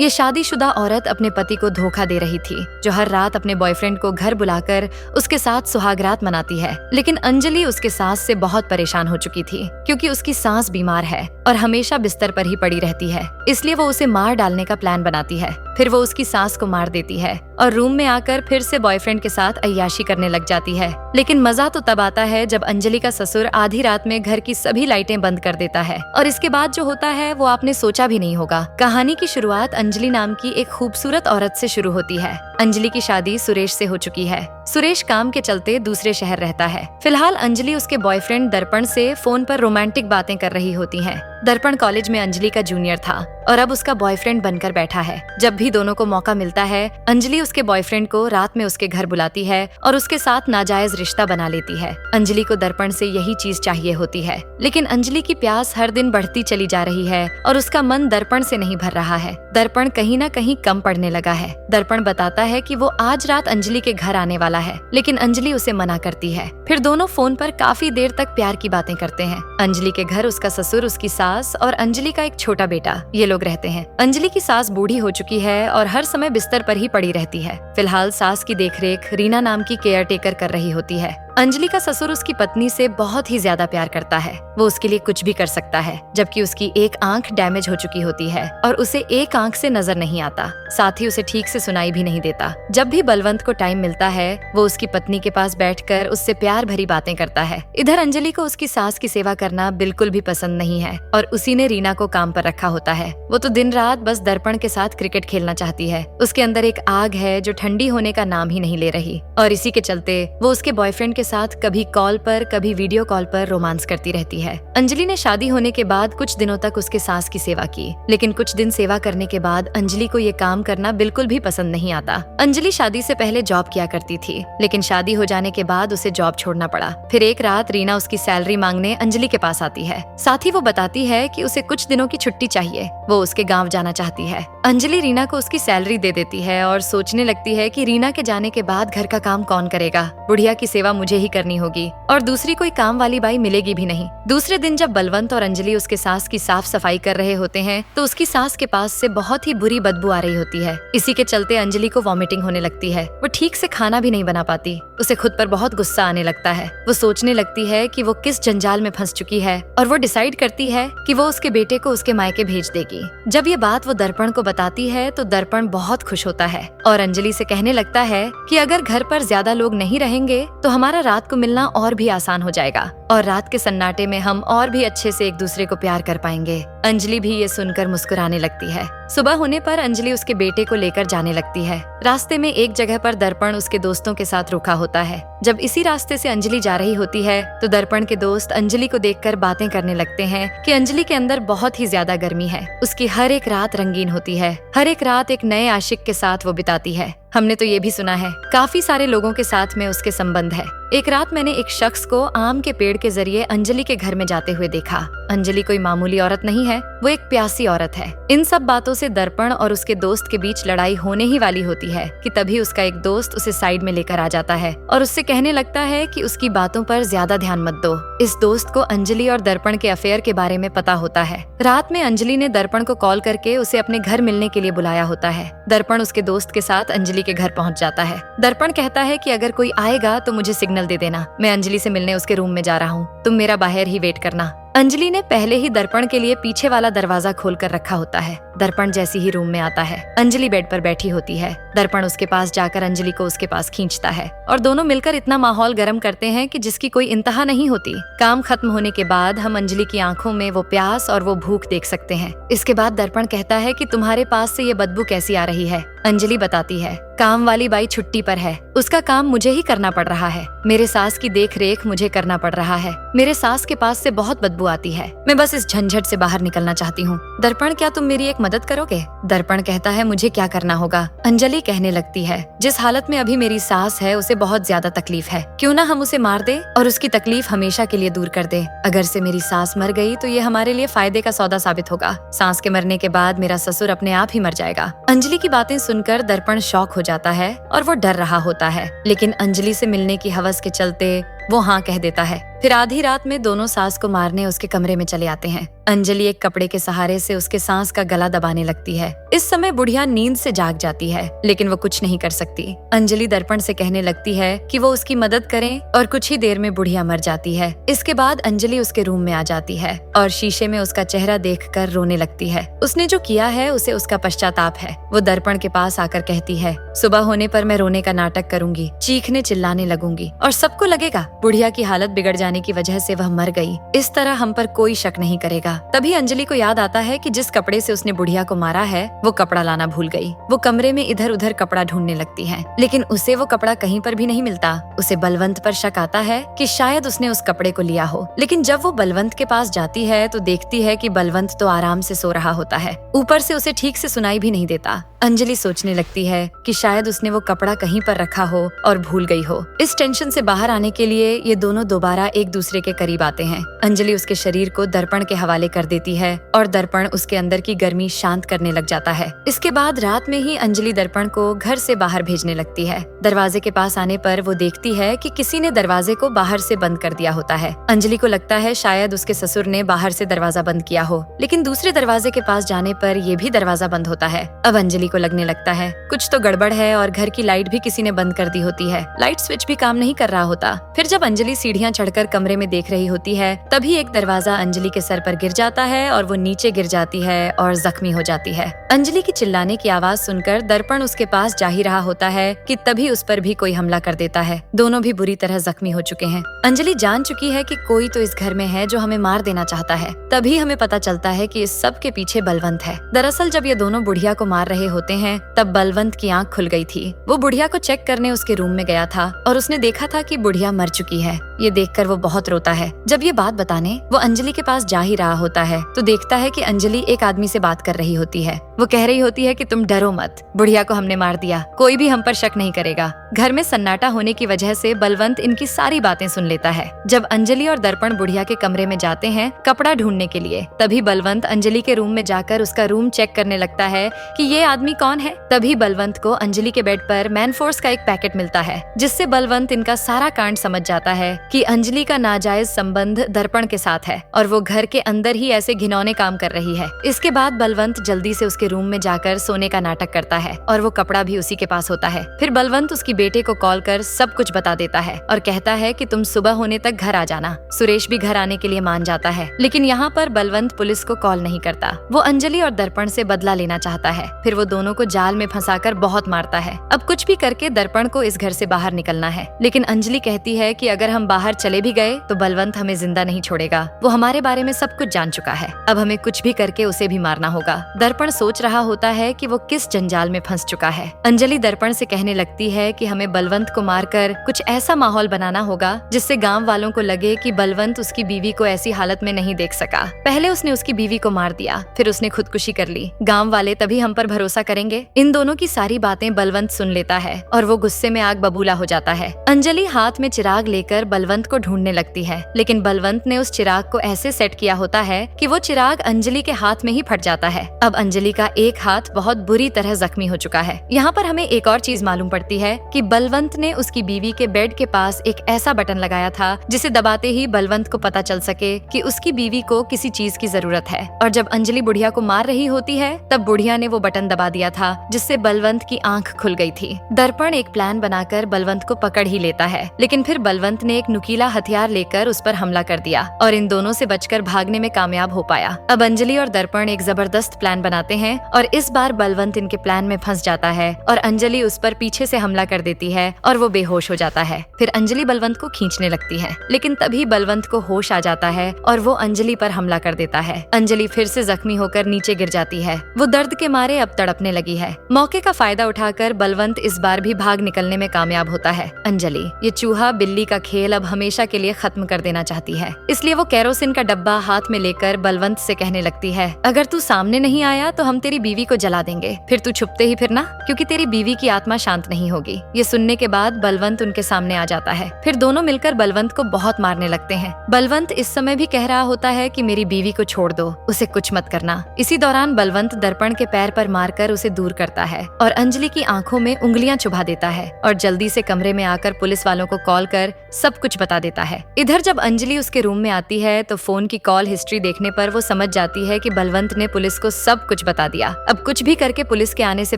ये शादीशुदा औरत अपने पति को धोखा दे रही थी, जो हर रात अपने बॉयफ्रेंड को घर बुलाकर उसके साथ सुहागरात मनाती है। लेकिन अंजलि उसके सास से बहुत परेशान हो चुकी थी, क्योंकि उसकी सास बीमार है और हमेशा बिस्तर पर ही पड़ी रहती है। इसलिए वो उसे मार डालने का प्लान बनाती है। फिर वो उसकी सास को मार देती है और रूम में आकर फिर से बॉयफ्रेंड के साथ अय्याशी करने लग जाती है। लेकिन मजा तो तब आता है जब अंजलि का ससुर आधी रात में घर की सभी लाइटें बंद कर देता है, और इसके बाद जो होता है वो आपने सोचा भी नहीं होगा। कहानी की शुरुआत अंजलि नाम की एक खूबसूरत औरत से शुरू होती है। अंजलि की शादी सुरेश से हो चुकी है। सुरेश काम के चलते दूसरे शहर रहता है। फिलहाल अंजलि उसके बॉयफ्रेंड दर्पण से फोन पर रोमांटिक बातें कर रही होती है। दर्पण कॉलेज में अंजलि का जूनियर था और अब उसका बॉयफ्रेंड बनकर बैठा है। जब भी दोनों को मौका मिलता है, अंजलि उसके बॉयफ्रेंड को रात में उसके घर बुलाती है और उसके साथ नाजायज रिश्ता बना लेती है। अंजलि को दर्पण से यही चीज चाहिए होती है, लेकिन अंजलि की प्यास हर दिन बढ़ती चली जा रही है और उसका मन दर्पण से नहीं भर रहा है। दर्पण कहीं न कहीं कम पड़ने लगा है। दर्पण बताता है कि वो आज रात अंजलि के घर आने वाला है, लेकिन अंजलि उसे मना करती है। फिर दोनों फोन पर काफी देर तक प्यार की बातें करते हैं। अंजलि के घर उसका ससुर, उसकी सास और अंजलि का एक छोटा बेटा, ये लोग रहते हैं। अंजलि की सास बूढ़ी हो चुकी है और हर समय बिस्तर पर ही पड़ी रहती है। फिलहाल सास की देखरेख रीना नाम की केयर टेकर कर रही होती है। अंजलि का ससुर उसकी पत्नी से बहुत ही ज्यादा प्यार करता है। वो उसके लिए कुछ भी कर सकता है, जबकि उसकी एक आंख डैमेज हो चुकी होती है और उसे एक आंख से नजर नहीं आता, साथ ही उसे ठीक से सुनाई भी नहीं देता। जब भी बलवंत को टाइम मिलता है, वो उसकी पत्नी के पास बैठकर उससे प्यार भरी बातें करता है। इधर अंजलि को उसकी सास की सेवा करना बिल्कुल भी पसंद नहीं है और उसी ने रीना को काम पर रखा होता है। वो तो दिन रात बस दर्पण के साथ क्रिकेट खेलना चाहती है। उसके अंदर एक आग है जो ठंडी होने का नाम ही नहीं ले रही, और इसी के चलते वो उसके बॉयफ्रेंड के साथ कभी कॉल पर कभी वीडियो कॉल पर रोमांस करती रहती है। अंजलि ने शादी होने के बाद कुछ दिनों तक उसके सास की सेवा की, लेकिन कुछ दिन सेवा करने के बाद अंजलि को ये काम करना बिल्कुल भी पसंद नहीं आता। अंजलि शादी से पहले जॉब किया करती थी, लेकिन शादी हो जाने के बाद उसे जॉब छोड़ना पड़ा। फिर एक रात रीना उसकी सैलरी मांगने अंजलि के पास आती है। साथ ही वो बताती है कि उसे कुछ दिनों की छुट्टी चाहिए, वो उसके गाँव जाना चाहती है। अंजलि रीना को उसकी सैलरी दे देती है और सोचने लगती है कि रीना के जाने के बाद घर का काम कौन करेगा, बुढ़िया की सेवा मुझे ही करनी होगी और दूसरी कोई काम वाली बाई मिलेगी भी नहीं। दूसरे दिन जब बलवंत और अंजलि उसके सास की साफ सफाई कर रहे होते हैं, तो उसकी सास के पास से बहुत ही बुरी बदबू आ रही होती है। इसी के चलते अंजलि को वॉमिटिंग होने लगती है। वो ठीक से खाना भी नहीं बना पाती। उसे खुद पर बहुत गुस्सा आने लगता है। वो सोचने लगती है कि वो किस जंजाल में फंस चुकी है और वो डिसाइड करती है कि वो उसके बेटे को उसके मायके भेज देगी। जब ये बात वो दर्पण को बताती है तो दर्पण बहुत खुश होता है और अंजलि से कहने लगता है कि अगर घर पर ज्यादा लोग नहीं रहेंगे तो हमारा रात को मिलना और भी आसान हो जाएगा और रात के सन्नाटे में हम और भी अच्छे से एक दूसरे को प्यार कर पाएंगे। अंजलि भी ये सुनकर मुस्कुराने लगती है। सुबह होने पर अंजलि उसके बेटे को लेकर जाने लगती है। रास्ते में एक जगह पर दर्पण उसके दोस्तों के साथ रुका होता है। जब इसी रास्ते से अंजलि जा रही होती है तो दर्पण के दोस्त अंजलि को देखकर बातें करने लगते हैं कि अंजलि के अंदर बहुत ही ज्यादा गर्मी है। उसकी हर एक रात रंगीन होती है, हर एक रात एक नए आशिक के साथ वो बिताती है। हमने तो ये भी सुना है काफी सारे लोगों के साथ में उसके संबंध है। एक रात मैंने एक शख्स को आम के पेड़ के जरिए अंजलि के घर में जाते हुए देखा। अंजलि कोई मामूली औरत नहीं है, वो एक प्यासी औरत है। इन सब बातों से दर्पण और उसके दोस्त के बीच लड़ाई होने ही वाली होती है कि तभी उसका एक दोस्त उसे साइड में लेकर आ जाता है और उससे कहने लगता है कि उसकी बातों पर ज्यादा ध्यान मत दो। इस दोस्त को अंजलि और दर्पण के अफेयर के बारे में पता होता है। रात में अंजलि ने दर्पण को कॉल करके उसे अपने घर मिलने के लिए बुलाया होता है। दर्पण उसके दोस्त के साथ अंजलि के घर पहुंच जाता है। दर्पण कहता है कि अगर कोई आएगा तो मुझे सिग्नल दे देना, मैं अंजलि से मिलने उसके रूम में जा रहा हूँ, तुम मेरा बाहर ही वेट करना। अंजलि ने पहले ही दर्पण के लिए पीछे वाला दरवाजा खोल कर रखा होता है। दर्पण जैसी ही रूम में आता है, अंजलि बेड पर बैठी होती है। दर्पण उसके पास जाकर अंजलि को उसके पास खींचता है और दोनों मिलकर इतना माहौल गर्म करते हैं कि जिसकी कोई इंतहा नहीं होती। काम खत्म होने के बाद हम अंजलि की आंखों में वो प्यास और वो भूख देख सकते हैं। इसके बाद दर्पण कहता है कि तुम्हारे पास से ये बदबू कैसी आ रही है। अंजलि बताती है काम वाली बाई छुट्टी पर है, उसका काम मुझे ही करना पड़ रहा है। मेरे सास की देख रेख मुझे करना पड़ रहा है। मेरे सास के पास से बहुत बदबू आती है। मैं बस इस झंझट से बाहर निकलना चाहती हूँ। दर्पण, क्या तुम मेरी एक मदद करोगे? दर्पण कहता है मुझे क्या करना होगा। अंजलि कहने लगती है जिस हालत में अभी मेरी सास है उसे बहुत ज्यादा तकलीफ है, क्यों ना हम उसे मार दे और उसकी तकलीफ हमेशा के लिए दूर कर दे। अगर से मेरी सास मर गई तो ये हमारे लिए फायदे का सौदा साबित होगा। सास के मरने के बाद मेरा ससुर अपने आप ही मर जाएगा। अंजलि की बातें सुनकर दर्पण शॉक हो जाता है और वो डर रहा होता है, लेकिन अंजलि से मिलने की हवस के चलते वो हाँ कह देता है। फिर आधी रात में दोनों सास को मारने उसके कमरे में चले आते हैं। अंजलि एक कपड़े के सहारे से उसके सांस का गला दबाने लगती है। इस समय बुढ़िया नींद से जाग जाती है, लेकिन वो कुछ नहीं कर सकती। अंजलि दर्पण से कहने लगती है कि वो उसकी मदद करें और कुछ ही देर में बुढ़िया मर जाती है। इसके बाद अंजलि उसके रूम में आ जाती है और शीशे में उसका चेहरा देखकर रोने लगती है। उसने जो किया है उसे उसका पश्चाताप है। वो दर्पण के पास आकर कहती है, सुबह होने पर मैं रोने का नाटक करूंगी, चीखने चिल्लाने लगूंगी और सबको लगेगा बुढ़िया की हालत बिगड़ जाने की वजह से वह मर गई। इस तरह हम पर कोई शक नहीं करेगा। तभी अंजलि को याद आता है कि जिस कपड़े से उसने बुढ़िया को मारा है वो कपड़ा लाना भूल गई। वो कमरे में इधर उधर कपड़ा ढूंढने लगती है, लेकिन उसे वो कपड़ा कहीं पर भी नहीं मिलता। उसे बलवंत पर शक आता है कि शायद उसने उस कपड़े को लिया हो, लेकिन जब वो बलवंत के पास जाती है तो देखती है कि बलवंत तो आराम से सो रहा होता है। ऊपर से उसे ठीक से सुनाई भी नहीं देता। अंजलि सोचने लगती है कि शायद उसने वो कपड़ा कहीं पर रखा हो और भूल गई हो। इस टेंशन से बाहर आने के लिए ये दोनों दोबारा एक दूसरे के करीब आते हैं। अंजलि उसके शरीर को दर्पण के हवाले कर देती है और दर्पण उसके अंदर की गर्मी शांत करने लग जाता है। इसके बाद रात में ही अंजलि दर्पण को घर से बाहर भेजने लगती है। दरवाजे के पास आने पर वो देखती है कि किसी ने दरवाजे को बाहर से बंद कर दिया होता है। अंजलि को लगता है शायद उसके ससुर ने बाहर से दरवाजा बंद किया हो, लेकिन दूसरे दरवाजे के पास जाने पर ये भी दरवाजा बंद होता है। अब अंजलि को लगने लगता है कुछ तो गड़बड़ है और घर की लाइट भी किसी ने बंद कर दी होती है। लाइट स्विच भी काम नहीं कर रहा होता। फिर जब अंजलि सीढ़ियां चढ़कर कमरे में देख रही होती है तभी एक दरवाजा अंजलि के सर पर गिर जाता है और वो नीचे गिर जाती है और जख्मी हो जाती है। अंजलि की चिल्लाने की आवाज सुनकर दर्पण उसके पास जा ही रहा होता है कि तभी उस पर भी कोई हमला कर देता है। दोनों भी बुरी तरह जख्मी हो चुके हैं। अंजलि जान चुकी है कि कोई तो इस घर में है जो हमें मार देना चाहता है। तभी हमें पता चलता है कि इस सब के पीछे बलवंत है। दरअसल जब ये दोनों बुढ़िया को मार रहे होते हैं तब बलवंत की आंख खुल गई थी। वो बुढ़िया को चेक करने उसके रूम में गया था और उसने देखा था कि बुढ़िया मर चुकी है। ये देखकर वो बहुत रोता है। जब ये बात बताने वो अंजलि के पास जा ही रहा होता है तो देखता है कि अंजलि एक आदमी से बात कर रही होती है। वो कह रही होती है कि तुम डरो मत, बुढ़िया को हमने मार दिया, कोई भी हम पर शक नहीं करेगा। घर में सन्नाटा होने की वजह से बलवंत इनकी सारी बातें सुन लेता है। जब अंजलि और दर्पण बुढ़िया के कमरे में जाते हैं कपड़ा ढूंढने के लिए, तभी बलवंत अंजलि के रूम में जाकर उसका रूम चेक करने लगता है कि ये आदमी कौन है। तभी बलवंत को अंजलि के बेड पर मैनफोर्स का एक पैकेट मिलता है, जिससे बलवंत इनका सारा कांड समझ जाता है कि अंजलि का नाजायज संबंध दर्पण के साथ है और वो घर के अंदर ही ऐसे घिनौने काम कर रही है। इसके बाद बलवंत जल्दी से उसके रूम में जाकर सोने का नाटक करता है और वो कपड़ा भी उसी के पास होता है। फिर बलवंत उसकी बेटे को कॉल कर सब कुछ बता देता है और कहता है कि तुम सुबह होने तक घर आ जाना। सुरेश भी घर आने के लिए मान जाता है, लेकिन यहाँ पर बलवंत पुलिस को कॉल नहीं करता। वो अंजलि और दर्पण से बदला लेना चाहता है। फिर वो दोनों को जाल में फंसाकर बहुत मारता है। अब कुछ भी करके दर्पण को इस घर से बाहर निकलना है, लेकिन अंजलि कहती है कि अगर हम बाहर चले भी गए तो बलवंत हमें जिंदा नहीं छोड़ेगा। वो हमारे बारे में सब कुछ जान चुका है। अब हमें कुछ भी करके उसे भी मारना होगा। दर्पण सोच रहा होता है कि वो किस जंजाल में फंस चुका है। अंजलि दर्पण से कहने लगती है कि हमें बलवंत को मारकर कुछ ऐसा माहौल बनाना होगा जिससे गांव वालों को लगे कि बलवंत उसकी बीवी को ऐसी हालत में नहीं देख सका। पहले उसने उसकी बीवी को मार दिया, फिर उसने खुदकुशी कर ली। गांव वाले तभी हम पर भरोसा करेंगे। इन दोनों की सारी बातें बलवंत सुन लेता है और वो गुस्से में आग बबूला हो जाता है। अंजलि हाथ में चिराग लेकर बलवंत को ढूंढने लगती है, लेकिन बलवंत ने उस चिराग को ऐसे सेट किया होता है कि वो चिराग अंजलि के हाथ में ही फट जाता है। अब अंजलि का एक हाथ बहुत बुरी तरह जख्मी हो चुका है। यहाँ पर हमें एक और चीज मालूम पड़ती है कि बलवंत ने उसकी बीवी के बेड के पास एक ऐसा बटन लगाया था जिसे दबाते ही बलवंत को पता चल सके कि उसकी बीवी को किसी चीज की जरूरत है। और जब अंजलि बुढ़िया को मार रही होती है तब बुढ़िया ने वो बटन दबा दिया था, जिससे बलवंत की आंख खुल गई थी। दर्पण एक प्लान बनाकर बलवंत को पकड़ ही लेता है, लेकिन फिर बलवंत ने एक नुकीला हथियार लेकर उस पर हमला कर दिया और इन दोनों से बचकर भागने में कामयाब हो पाया। अब अंजलि और दर्पण एक जबरदस्त प्लान बनाते हैं और इस बार बलवंत इनके प्लान में फंस जाता है और अंजलि उस पर पीछे से हमला कर देती है और वो बेहोश हो जाता है। फिर अंजलि बलवंत को खींचने लगती है, लेकिन तभी बलवंत को होश आ जाता है और वो अंजलि पर हमला कर देता है। अंजलि फिर से जख्मी होकर नीचे गिर जाती है। वो दर्द के मारे अब तड़पने लगी है। मौके का फायदा उठाकर बलवंत इस बार भी भाग निकलने में कामयाब होता है। अंजलि ये चूहा बिल्ली का खेल अब हमेशा के लिए खत्म कर देना चाहती है, इसलिए वो केरोसिन का डब्बा हाथ में लेकर बलवंत से कहने लगती है, अगर तू सामने नहीं आया तो हम तेरी बीवी को जला देंगे, फिर तू छुपते ही फिरना, क्योंकि तेरी बीवी की आत्मा शांत नहीं होगी। ये सुनने के बाद बलवंत उनके सामने आ जाता है। फिर दोनों मिलकर बलवंत को बहुत मारने लगते हैं। बलवंत इस समय भी कह रहा होता है कि मेरी बीवी को छोड़ दो, उसे कुछ मत करना। इसी दौरान बलवंत दर्पण के पैर पर मारकर उसे दूर करता है और अंजलि की आंखों में उंगलियां चुभा देता है और जल्दी से कमरे में आकर पुलिस वालों को कॉल कर सब कुछ बता देता है। इधर जब अंजलि उसके रूम में आती है तो फोन की कॉल हिस्ट्री देखने पर वो समझ जाती है कि बलवंत ने पुलिस को सब कुछ बता दिया। अब कुछ भी करके पुलिस के आने से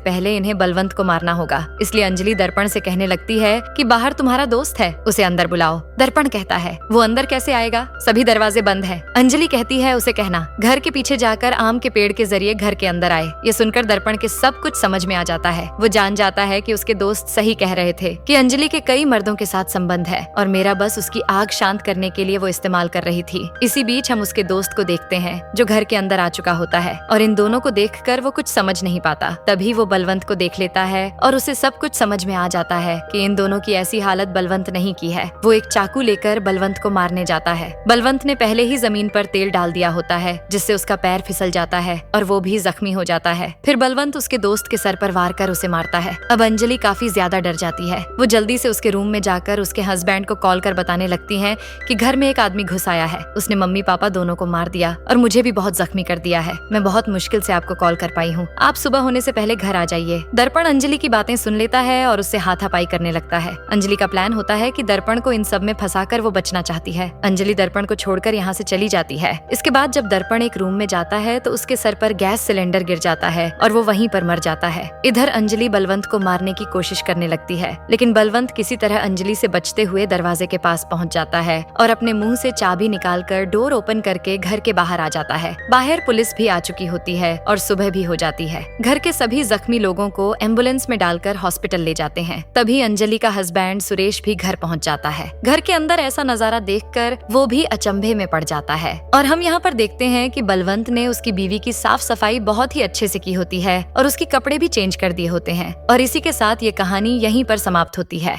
पहले इन्हें बलवंत को मारना होगा। इसलिए अंजलि दर्पण से कहने लगती है कि बाहर तुम्हारा दोस्त है, उसे अंदर बुलाओ। दर्पण कहता है वो अंदर कैसे आएगा, सभी दरवाजे बंद है। अंजलि कहती है उसे कहना घर के पीछे जाकर आम के पेड़ के जरिए घर के अंदर आए। ये सुनकर दर्पण के सब कुछ समझ में आ जाता है। वो जान जाता है कि उसके दोस्त सही कह रहे थे कि अंजलि के कई मर्दों के साथ संबंध है और मेरा बस उसकी आग शांत करने के लिए वो इस्तेमाल कर रही थी। इसी बीच हम उसके दोस्त को देखते हैं जो घर के अंदर आ चुका होता है और इन दोनों को देखकर वो कुछ समझ नहीं पाता। तभी वो बलवंत को देख लेता है और उसे सब कुछ समझ में आ जाता है कि इन दोनों की ऐसी हालत बलवंत नहीं की है। वो एक चाकू लेकर बलवंत को मारने जाता है। बलवंत ने पहले ही जमीन पर तेल डाल दिया होता है जिससे उसका पैर फिसल जाता है और वो भी जख्मी हो जाता है। फिर बलवंत उसके दोस्त के सर पर वार कर उसे मारता है। अब अंजलि काफी ज्यादा डर जाती है। वो जल्दी से उसके रूम में जाकर उसके हस्बैंड को कॉल कर बताने लगती है कि घर में एक आदमी घुस आया है, उसने मम्मी पापा दोनों को मार दिया और मुझे भी बहुत जख्मी कर दिया है। मैं बहुत मुश्किल से आपको कॉल कर पाई हूँ, आप सुबह होने से पहले घर आ जाइए। दर्पण अंजलि की बातें सुन लेता है और उससे हाथापाई करने लगता है। अंजलि का प्लान होता है कि दर्पण को इन सब में फंसाकर वो बचना चाहती है। अंजलि दर्पण को छोड़कर यहाँ से चली जाती है। इसके बाद जब दर्पण एक रूम में जाता है तो उसके सर पर गैस सिलेंडर गिर जाता है और वो वहीं पर मर जाता है। इधर अंजलि बलवंत को मारने की कोशिश करने लगती है, लेकिन बलवंत किसी तरह अंजलि से बचते हुए दरवाजे के पास पहुंच जाता है और अपने मुंह से चाबी निकालकर डोर ओपन करके घर के बाहर आ जाता है। बाहर पुलिस भी आ चुकी होती है और सुबह भी हो जाती है। घर के सभी जख्मी लोगों को एम्बुलेंस में डालकर हॉस्पिटल ले जाते हैं। तभी अंजलि का हस्बैंड सुरेश भी घर पहुंच जाता है। घर के अंदर ऐसा नजारा देखकर वो भी अचंभे में पड़ जाता है और हम यहाँ पर देखते हैं कि बलवंत ने उसकी बीवी की साफ सफाई बहुत ही अच्छे से की होती है और उसके कपड़े भी चेंज कर दिए होते हैं। और इसी के साथ ये कहानी यहीं पर समाप्त होती है।